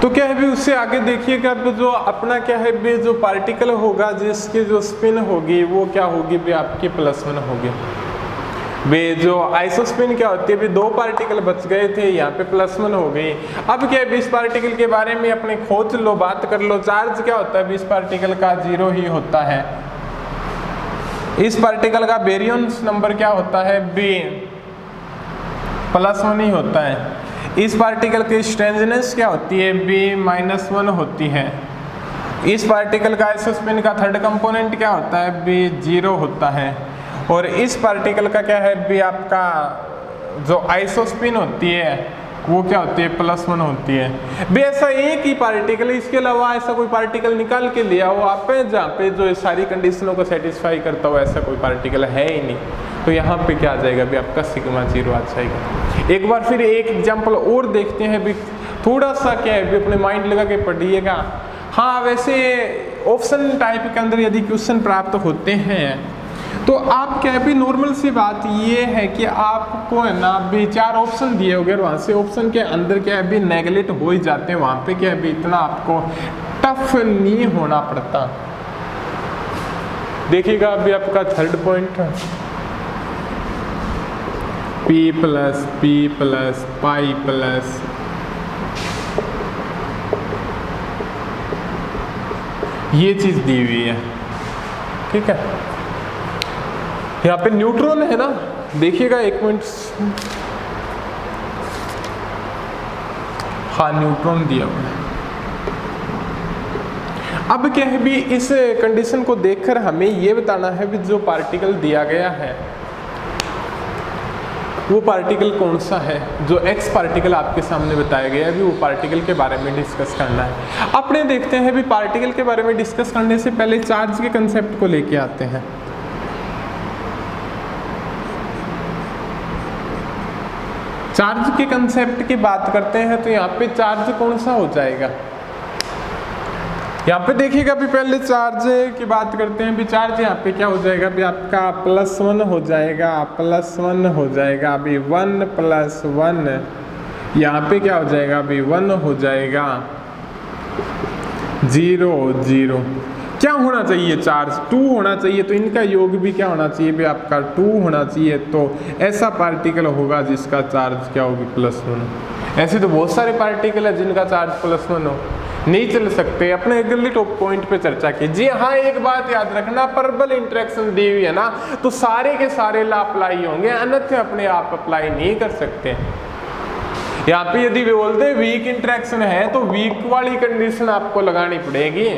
तो क्या है भी उससे आगे देखिएगा जो अपना क्या है भी जो पार्टिकल होगा जिसकी जो स्पिन होगी वो क्या होगी भी आपकी +1 होगी। वे जो आइसोस्पिन क्या होती है भी 2 पार्टिकल बच गए थे, यहाँ पे +1 हो गई। अब क्या है इस पार्टिकल के बारे में अपने खोज लो, बात कर लो। चार्ज क्या होता है इस पार्टिकल का 0 ही होता है। इस पार्टिकल का बेरियंस नंबर क्या होता है बी +1 ही होता है। इस पार्टिकल की स्ट्रेंजनेस क्या होती है B-1 होती है। इस पार्टिकल का आइसोस्पिन का थर्ड कंपोनेंट क्या होता है B0 होता है। और इस पार्टिकल का क्या है भी आपका जो आइसोस्पिन होती है वो क्या होती है +1 होती है। भी ऐसा एक ही पार्टिकल, इसके अलावा ऐसा कोई पार्टिकल निकाल के लिया हो आप जहाँ पे जो सारी कंडीशनों को सेटिस्फाई करता हो, ऐसा कोई पार्टिकल है ही नहीं। तो यहाँ पे क्या आ जाएगा भी आपका σ0 आ जाएगा। एक बार फिर एक एग्जाम्पल और देखते हैं भी, थोड़ा सा क्या है भी अपने माइंड लगा के पढ़िएगा। हाँ वैसे ऑप्शन टाइप के अंदर यदि क्वेश्चन प्राप्त होते हैं तो आप क्या है भी नॉर्मल सी बात ये है कि आपको है ना भी 4 ऑप्शन दिए होंगे, वहाँ से ऑप्शन के अंदर क्या है भी नेगलेक्ट हो ही जाते हैं। वहाँ पे क्या है भी इतना आपको टफ नहीं होना पड़ता। देखिएगा अभी आपका थर्ड पॉइंट P+P+π+, ये चीज दी हुई है, ठीक है। यहाँ पे न्यूट्रॉन है ना, देखिएगा एक मिनट, हाँ न्यूट्रॉन दिया हुआ है। अब क्या है भी इस कंडीशन को देखकर हमें ये बताना है भी जो पार्टिकल दिया गया है वो पार्टिकल कौन सा है। जो एक्स पार्टिकल आपके सामने बताया गया है भी वो पार्टिकल के बारे में डिस्कस करना है। अपने देखते हैं भी पार्टिकल के बारे में डिस्कस करने से पहले चार्ज के कंसेप्ट को लेके आते हैं। चार्ज के कंसेप्ट की बात करते हैं तो यहाँ पे चार्ज कौन सा हो जाएगा, यहाँ पे देखिएगा भी पहले चार्ज की बात करते हैं। भी चार्ज यहाँ पे क्या हो जाएगा भी आपका +1 हो जाएगा, +1 हो जाएगा। अभी 1+1 यहाँ पे क्या हो जाएगा अभी 1 हो जाएगा, 0 0। क्या होना चाहिए चार्ज 2 होना चाहिए, तो इनका योग भी क्या होना चाहिए भी आपका 2 होना चाहिए। तो ऐसा पार्टिकल होगा जिसका चार्ज क्या होगी +1। ऐसे तो बहुत सारे पार्टिकल है जिनका चार्ज +1 हो, नहीं चल सकते। अपने अगले टॉप पॉइंट पे चर्चा कीजिए। हाँ एक बात याद रखना, परबल इंटरेक्शन दी हुई है ना तो सारे के सारे ला अप्लाई होंगे, अन्यथा अपने आप अप्लाई नहीं कर सकते। यहाँ पे यदि बोलते वीक इंटरेक्शन है तो वीक वाली कंडीशन आपको लगानी पड़ेगी।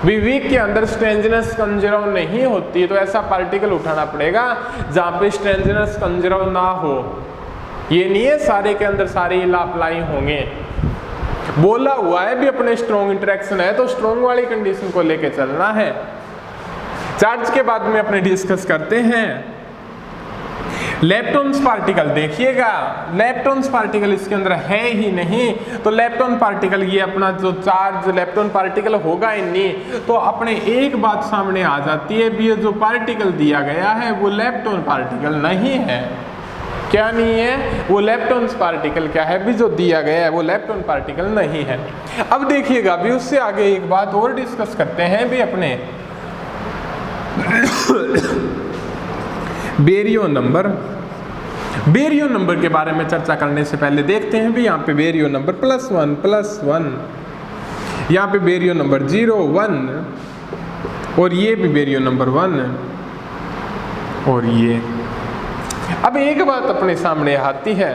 वीक के अंदर स्ट्रेंजनेस कंजर्व नहीं होती तो ऐसा पार्टिकल उठाना पड़ेगा जहाँ पे स्ट्रेंजनेस कंजर्व ना हो। ये नहीं है सारे के अंदर सारे ला अप्लाई होंगे। बोला हुआ है भी अपने स्ट्रॉन्ग इंटरेक्शन है तो स्ट्रॉन्ग वाली कंडीशन को लेके चलना है। चार्ज के बाद में अपने डिस्कस करते हैं लेप्टॉन्स पार्टिकल। देखिएगा लेप्टॉन्स पार्टिकल इसके अंदर है ही नहीं, तो लेप्टॉन पार्टिकल ये अपना जो चार्ज लेप्टॉन पार्टिकल होगा ही नहीं। तो अपने एक बात सामने आ जाती है भी ये जो पार्टिकल दिया गया है वो लेप्टॉन पार्टिकल नहीं है। क्या नहीं है वो लेप्टॉन्स पार्टिकल क्या है भी जो दिया गया है वो लेप्टॉन पार्टिकल नहीं है। अब देखिएगा भी उससे आगे एक बात और डिस्कस करते हैं भी अपने बेरियन नंबर। बेरियन नंबर के बारे में चर्चा करने से पहले देखते हैं भी यहाँ पे बेरियन नंबर +1+1, यहाँ पे बेरियन नंबर 0 1 और ये भी बेरियन नंबर 1 और ये। अब एक बात अपने सामने आती है,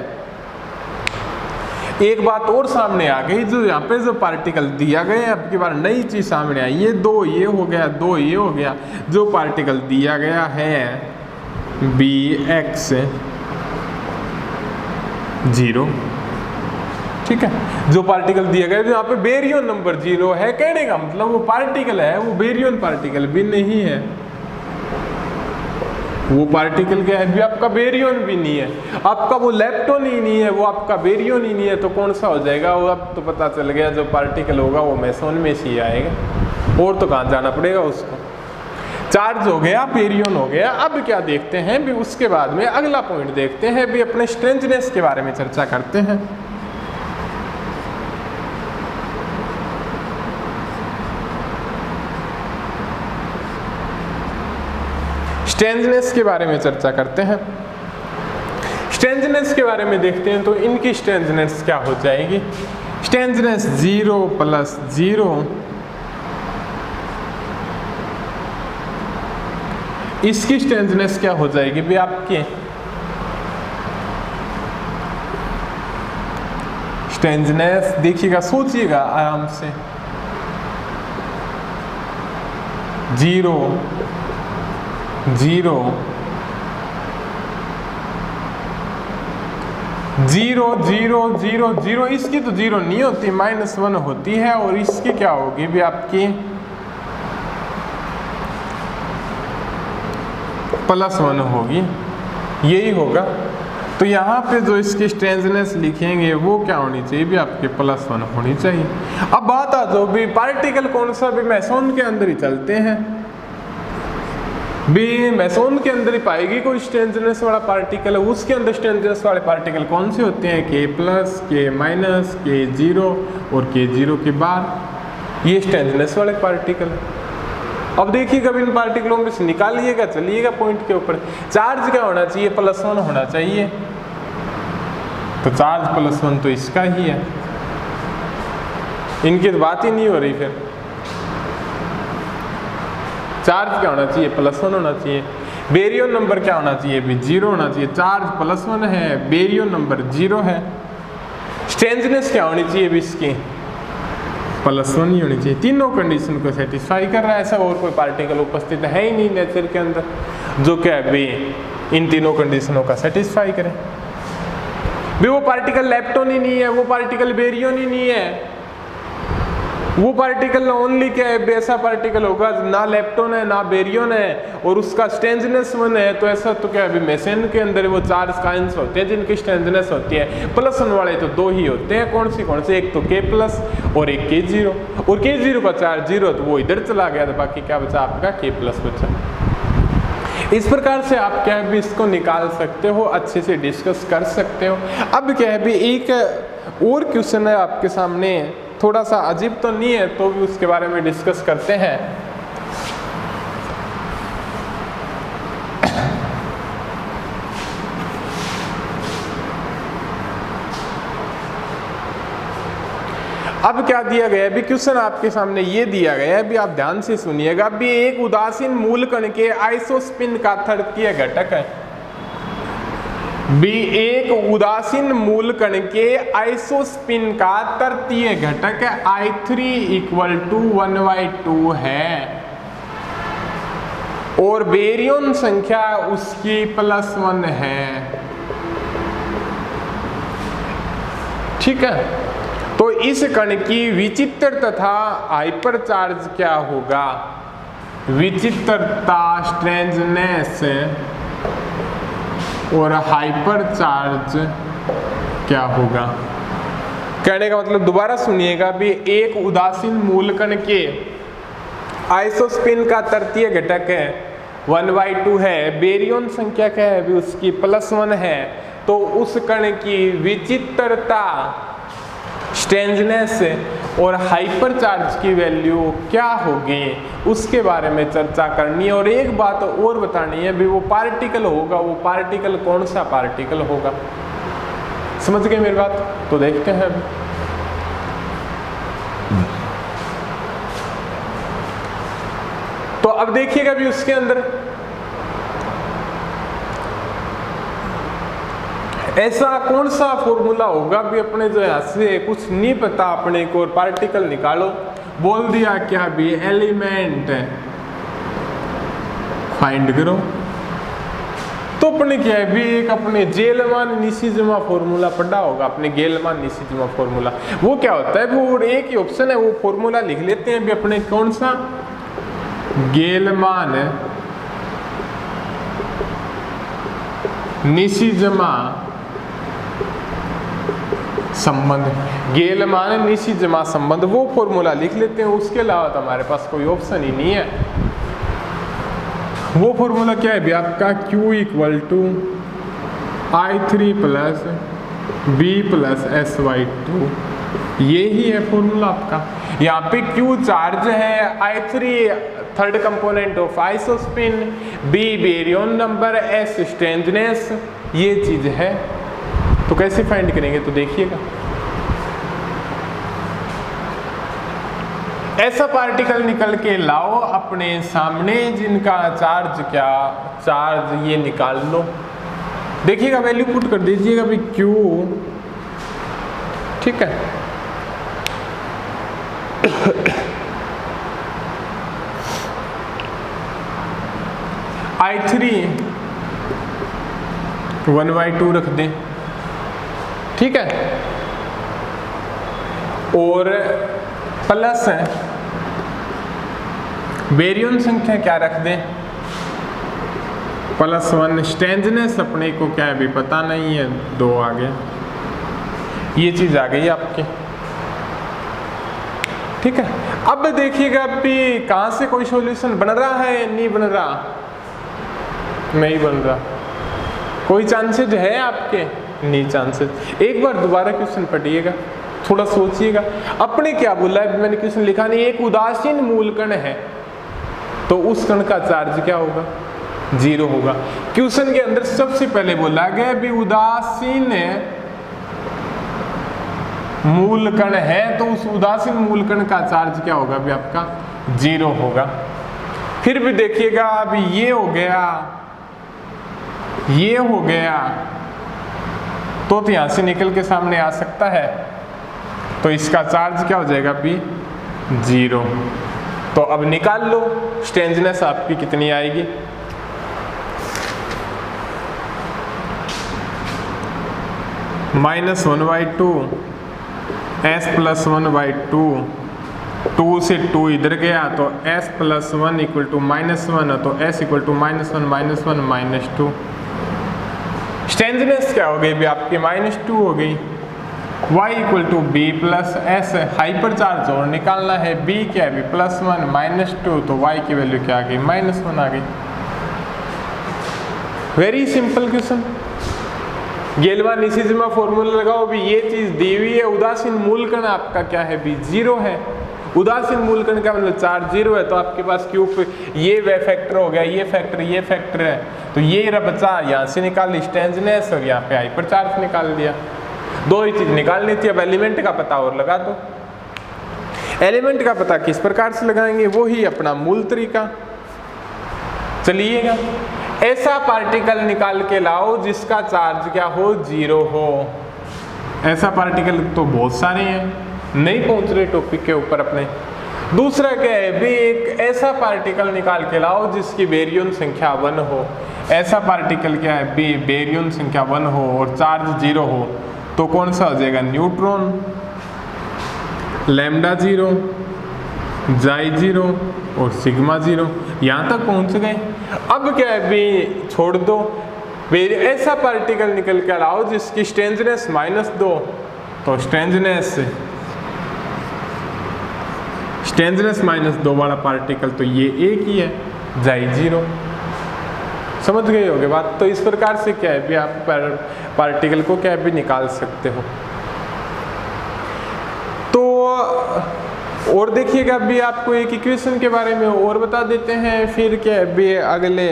एक बात और सामने आ गई जो यहाँ पे जो पार्टिकल दिया गया अब की बार नई चीज सामने आई। ये 2 ये हो गया, 2 ये हो गया। जो पार्टिकल दिया गया है Bx 0, ठीक है। जो पार्टिकल दिया गया यहाँ पे बेरियन नंबर 0 है, कहने का मतलब वो पार्टिकल है वो बेरियन पार्टिकल भी नहीं है। वो पार्टिकल क्या है भी आपका बेरियन भी नहीं है, आपका वो लेप्टॉन ही नहीं है, वो आपका बेरियन ही नहीं है। तो कौन सा हो जाएगा वो, अब तो पता चल गया जो पार्टिकल होगा वो मेसोन में से ही आएगा, और तो कहाँ जाना पड़ेगा उसको। चार्ज हो गया, बेरियन हो गया। अब क्या देखते हैं भी उसके बाद में अगला पॉइंट देखते हैं भी अपने स्ट्रेंजनेस के बारे में चर्चा करते हैं। स्ट्रेंजनेस के बारे में चर्चा करते हैं। स्ट्रेंजनेस के बारे में देखते हैं तो इनकी स्ट्रेंजनेस क्या हो जाएगी। स्ट्रेंजनेस 0 + 0, इसकी स्ट्रेंजनेस क्या हो जाएगी भी आपकी। स्ट्रेंजनेस देखिएगा, सोचिएगा आराम से। 0 0 0 0 0 0, इसकी तो 0 नहीं होती, -1 होती है। और इसकी क्या होगी भी आपकी +1 होगी, यही होगा। तो यहाँ पे जो इसकी स्ट्रेंजनेस लिखेंगे वो क्या होनी चाहिए भी आपके +1 होनी चाहिए। अब बात आ जाओ भी पार्टिकल कौन सा भी मैसोन के अंदर ही चलते हैं भी, मैसोन के अंदर ही पाएगी कोई स्ट्रेंजनेस वाला पार्टिकल है। उसके अंदर स्ट्रेंजनेस वाले पार्टिकल कौन से होते हैं, K+, K-, K0 और K0 के बाद, ये स्ट्रेंजनेस वाले पार्टिकल। अब देखिएगा इन पार्टिकलों में से निकालिएगा, चलिएगा पॉइंट के ऊपर। चार्ज क्या होना चाहिए, +1 होना चाहिए। तो चार्ज +1 तो इसका ही है, इनकी तो बात ही नहीं हो रही। फिर चार्ज क्या होना चाहिए, +1 होना चाहिए। बेरियन नंबर क्या होना चाहिए भी 0 होना चाहिए। चार्ज +1 है, बेरियन नंबर 0 है। स्ट्रेंजनेस क्या होनी चाहिए भी इसकी, +1 ही होनी चाहिए। तीनों कंडीशन को सेटिस्फाई कर रहा है। ऐसा और कोई पार्टिकल उपस्थित है ही नहीं नेचर के अंदर जो क्या भी इन तीनों कंडीशनों का सेटिस्फाई करे भी। वो पार्टिकल लेप्टोन ही नहीं है, वो पार्टिकल बेरियन ही नहीं है, वो पार्टिकल ओनली क्या है, ऐसा पार्टिकल होगा ना लेप्टोन है ना बेरियन है और उसका स्ट्रेंजनेस 1 है। तो ऐसा तो क्या है मेसन के अंदर वो 4 काइंस होते हैं जिनकी स्ट्रेंजनेस होती है। +1 वाले तो 2 ही होते हैं। कौन से, एक तो K+ और एक K0। और K0 का चार्ज 0 तो वो इधर चला गया, तो बाकी क्या बचा आपका K+ बचा। इस प्रकार से आप क्या है भी इसको निकाल सकते हो, अच्छे से डिस्कस कर सकते हो। अब क्या है भी एक और क्वेश्चन है आपके सामने, थोड़ा सा अजीब तो नहीं है तो भी उसके बारे में डिस्कस करते हैं। अब क्या दिया गया है भी, क्वेश्चन आपके सामने ये दिया गया है भी, आप ध्यान से सुनिएगा भी। एक उदासीन मूल कण के आइसोस्पिन का तृतीय घटक है भी, एक उदासीन मूल कण के आइसोस्पिन का तृतीय घटक I3 = 1/2 है और बेरियन संख्या उसकी +1 है। ठीक है, तो इस कण की विचित्र तथा हाइपर चार्ज क्या होगा, विचित्रता स्ट्रेंजनेस और हाइपर चार्ज क्या होगा। कहने का मतलब दोबारा सुनिएगा भी, एक उदासीन मूल कण के आइसोस्पिन का तृतीय घटक है 1/2 है, बेरियन संख्या क्या है भी उसकी +1 है। तो उस कण की विचित्रता स्ट्रेंजनेस और हाइपर चार्ज की वैल्यू क्या होगी उसके बारे में चर्चा करनी है। और एक बात और बतानी है भी, वो पार्टिकल होगा, वो पार्टिकल कौन सा पार्टिकल होगा। समझ गए मेरी बात, तो देखते हैं। तो अब देखिएगा भी उसके अंदर ऐसा कौन सा फॉर्मूला होगा भी, अपने जो है से कुछ नहीं पता अपने को, पार्टिकल निकालो, बोल दिया क्या भी एलिमेंट फाइंड करो। तो अपने क्या है भी एक अपने जेलमान निशीजमा फॉर्मूला पढ़ा होगा, अपने गेलमान निशीजमा फॉर्मूला। वो क्या होता है, वो एक ही ऑप्शन है, वो फॉर्मूला लिख लेते हैं भी अपने, कौन सा, गेलमान निशीजमा संबंध, गेलमान निशीजमा संबंध, वो फॉर्मूला लिख लेते हैं। उसके अलावा तो हमारे पास कोई ऑप्शन ही नहीं है। वो फॉर्मूला क्या है भी आपका, Q = I3 + B + S/2, ये ही है फॉर्मूला आपका। यहाँ पे Q चार्ज है, I3 third component of isospin, B baryon number, S strangeness, ये चीज है। तो कैसे फाइंड करेंगे, तो देखिएगा ऐसा पार्टिकल निकल के लाओ अपने सामने जिनका चार्ज ये निकाल लो। देखिएगा वैल्यू पुट कर दीजिएगा भाई Q, ठीक है। I3 1/2 रख दें, ठीक है, और प्लस बेरियन संख्या क्या रख दें, +1, स्ट्रेंजनेस अपने को क्या है भी पता नहीं है, 2 आ गया, ये चीज आ गई आपकी, ठीक है। अब देखिएगा अभी कहां से कोई सॉल्यूशन बन रहा है, नहीं बन रहा, नहीं बन रहा, कोई चांसेज है आपके, नहीं चांसेज। एक बार दोबारा क्वेश्चन पढ़िएगा, थोड़ा सोचिएगा, अपने क्या बोला है, मैंने क्वेश्चन लिखा नहीं, एक उदासीन मूल कण है तो उस कण का चार्ज क्या होगा, 0 होगा। क्वेश्चन के अंदर सबसे पहले बोला गया भी उदासीन मूल कण है तो उस उदासीन मूल कण का चार्ज क्या होगा भी आपका 0 होगा। फिर भी देखिएगा अभी ये हो गया, ये हो गया, तो यहां से निकल के सामने आ सकता है, तो इसका चार्ज क्या हो जाएगा अभी 0। तो अब निकाल लो स्ट्रेंजनेस आपकी कितनी आएगी, -1/2 s + 1/2, 2 से 2 इधर गया तो s + 1 = -1, तो s = -1 - 2। स्ट्रेंजनेस क्या हो गई भी आपकी -2 हो गई। y = b + s, hyper charge और निकालना है, b क्या है +1 - 2, तो y की वैल्यू क्या आ गई -1 आ गई। Very simple question. गेल्वानिसिज्म फॉर्मूला लगाओ भी, ये चीज दी हुई है, उदासीन मूल कण आपका क्या है भी 0 है, उदासीन मूल कण का मतलब चार्ज 0 है, तो आपके पास क्यूब ये वे फैक्टर हो गया, ये फैक्टर है, तो ये रहा बचा, यहाँ से निकाल स्ट्रेंजनेस और यहाँ पे हाइपर चार्ज निकाल दिया। 2 ही चीज निकालनी थी। अब एलिमेंट का पता और लगा दो। एलिमेंट का पता किस प्रकार से लगाएंगे, वो ही अपना मूल तरीका। चलिएगा, ऐसा पार्टिकल निकाल के लाओ जिसका चार्ज क्या हो 0 हो। ऐसा पार्टिकल तो बहुत सारे हैं, नहीं पहुंच रहे टॉपिक के ऊपर अपने। दूसरा क्या है भी, एक ऐसा पार्टिकल निकाल के लाओ जिसकी बेरियन संख्या 1 हो। ऐसा पार्टिकल क्या है भी, बेरियन संख्या 1 हो और चार्ज 0 हो, तो कौन सा हो जाएगा, न्यूट्रॉन, लैम्डा 0, जाई 0 और सिग्मा 0। यहाँ तक पहुँच गए। अब क्या है भी, छोड़ दो, ऐसा पार्टिकल निकल कर आओ जिसकी स्ट्रेंजनेस -2, तो स्ट्रेंजनेस -2 वाला पार्टिकल तो ये एक ही है, जाई 0। समझ गए होगे बात। तो इस प्रकार से क्या है भी आप पार्टिकल को क्या भी निकाल सकते हो। तो और देखिएगा अभी आपको एक इक्वेशन के बारे में और बता देते हैं, फिर क्या है भी अगले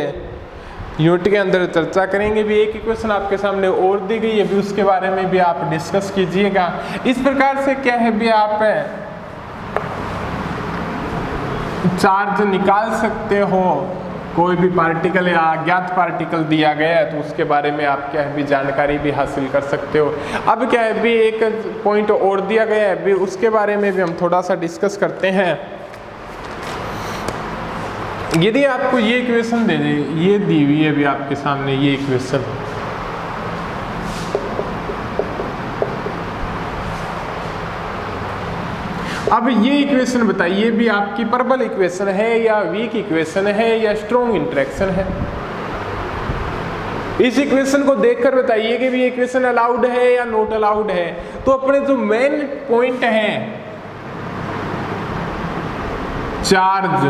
यूनिट के अंदर चर्चा करेंगे। भी एक इक्वेशन आपके सामने और दी गई है, भी उसके बारे में भी आप डिस्कस कीजिएगा। इस प्रकार से क्या है भी आप चार्ज निकाल सकते हो। कोई भी पार्टिकल या अज्ञात पार्टिकल दिया गया है तो उसके बारे में आप क्या है भी जानकारी भी हासिल कर सकते हो। अब क्या है भी एक पॉइंट और दिया गया है भी, उसके बारे में भी हम थोड़ा सा डिस्कस करते हैं। यदि आपको ये इक्वेशन दे दे, ये दी हुई है भी आपके सामने ये इक्वेशन, अब ये इक्वेशन बताइए भी आपकी प्रबल इक्वेशन है या वीक इक्वेशन है या स्ट्रॉन्ग इंटरेक्शन है। इस इक्वेशन को देखकर बताइए कि भी इक्वेशन अलाउड है या नॉट अलाउड है। तो अपने जो मेन पॉइंट है, charge,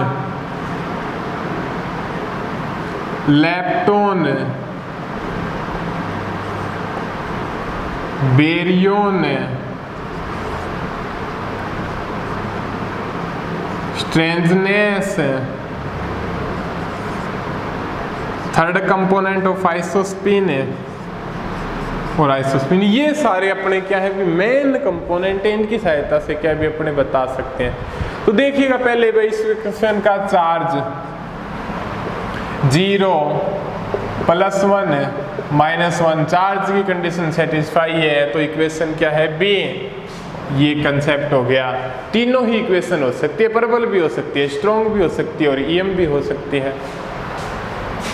lepton, baryon, strangeness, third component of isospin और आइसोस्पिन, ये सारे अपने क्या है भी मेन कंपोनेंट है, इनकी सहायता से क्या भी अपने बता सकते हैं। तो देखिएगा पहले भाई इस इक्वेशन का चार्ज 0 +1 -1 चार्ज की कंडीशन सेटिस्फाई है, तो इक्वेशन क्या है बी, ये कंसेप्ट हो गया। तीनों ही इक्वेशन हो सकती है, प्रबल भी हो सकती है, स्ट्रॉन्ग भी हो सकती है और ईएम भी हो सकती है।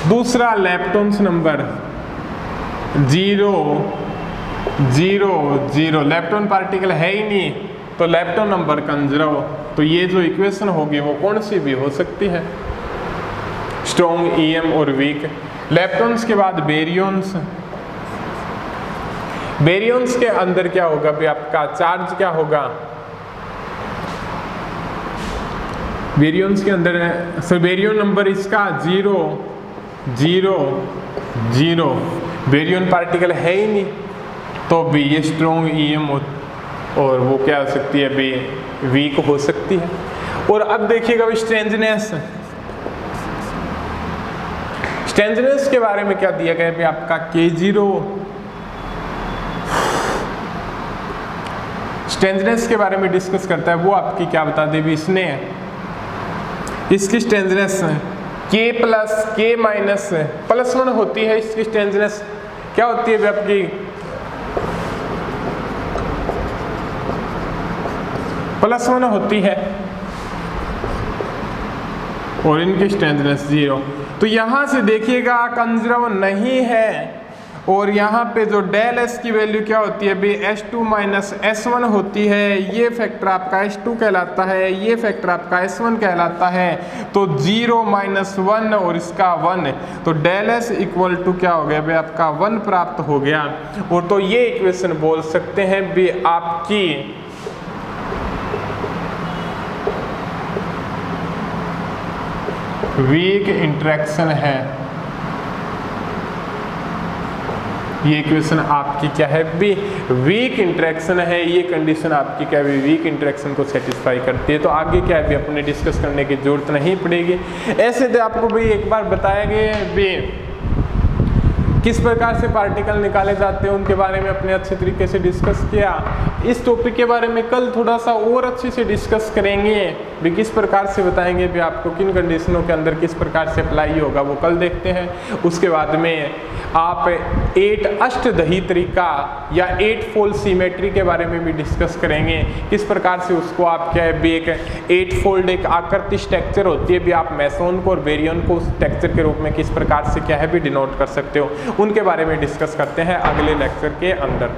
दूसरा लेप्टॉन्स नंबर 0 0 0, लेप्टॉन पार्टिकल है ही नहीं तो लेप्टॉन नंबर कंजर्व, तो ये जो इक्वेशन होगी वो कौन सी भी हो सकती है, स्ट्रॉन्ग, ईएम और वीक। लेप्टॉन्स के बाद बेरियंस, बेरियंस के अंदर क्या होगा भी आपका चार्ज क्या होगा, बेरियंस के अंदर सो बेरियन नंबर इसका 0 0 0, बेरियन पार्टिकल है ही नहीं तो भी ये स्ट्रॉन्ग ईएम और वो क्या हो सकती है भी वीक हो सकती है। और अब देखिएगा स्ट्रेंजनेस, स्ट्रेंजनेस के बारे में क्या दिया गया है आपका K0, स्ट्रेंजनेस के बारे में डिस्कस करता है, वो आपकी क्या बता दे भी इसने, इसकी स्ट्रेंजनेस K + K - +1 होती है, इसकी स्ट्रेंजनेस क्या होती है आपकी +1 होती है और इनकी स्ट्रेंथनेस 0। तो यहाँ से देखिएगा कंजर्व नहीं है और यहाँ पे जो डेल एस की वैल्यू क्या होती है भी S2 - S1 होती है, ये फैक्टर आपका S2 कहलाता है, ये फैक्टर आपका S1 कहलाता है। तो 0 - 1 और इसका 1, तो डेल एस इक्वल टू क्या हो गया भाई आपका 1 प्राप्त हो गया। और तो ये इक्वेशन बोल सकते हैं भी आपकी वीक इंटरेक्शन है, ये इक्वेशन आपकी क्या है भी वीक इंटरेक्शन है, ये कंडीशन आपकी क्या है वीक इंटरेक्शन को सेटिस्फाई करती है। तो आगे क्या है भी अपने डिस्कस करने की जरूरत नहीं पड़ेगी। ऐसे तो आपको भी एक बार बताया गया है भी किस प्रकार से पार्टिकल निकाले जाते हैं, उनके बारे में अपने अच्छे तरीके से डिस्कस किया। इस टॉपिक के बारे में कल थोड़ा सा और अच्छे से डिस्कस करेंगे भी, किस प्रकार से बताएंगे भी आपको किन कंडीशनों के अंदर किस प्रकार से अप्लाई होगा, वो कल देखते हैं। उसके बाद में आप 8 अष्टदही तरीका या 8 फोल्ड सिमेट्री के बारे में भी डिस्कस करेंगे, किस प्रकार से उसको आप क्या है भी एक 8 फोल्ड एक आकृति स्ट्रक्चर होती है भी आप मेसोन को और बेरियन को उस स्ट्रक्चर के रूप में किस प्रकार से क्या है भी डिनोट कर सकते हो, उनके बारे में डिस्कस करते हैं अगले लेक्चर के अंदर।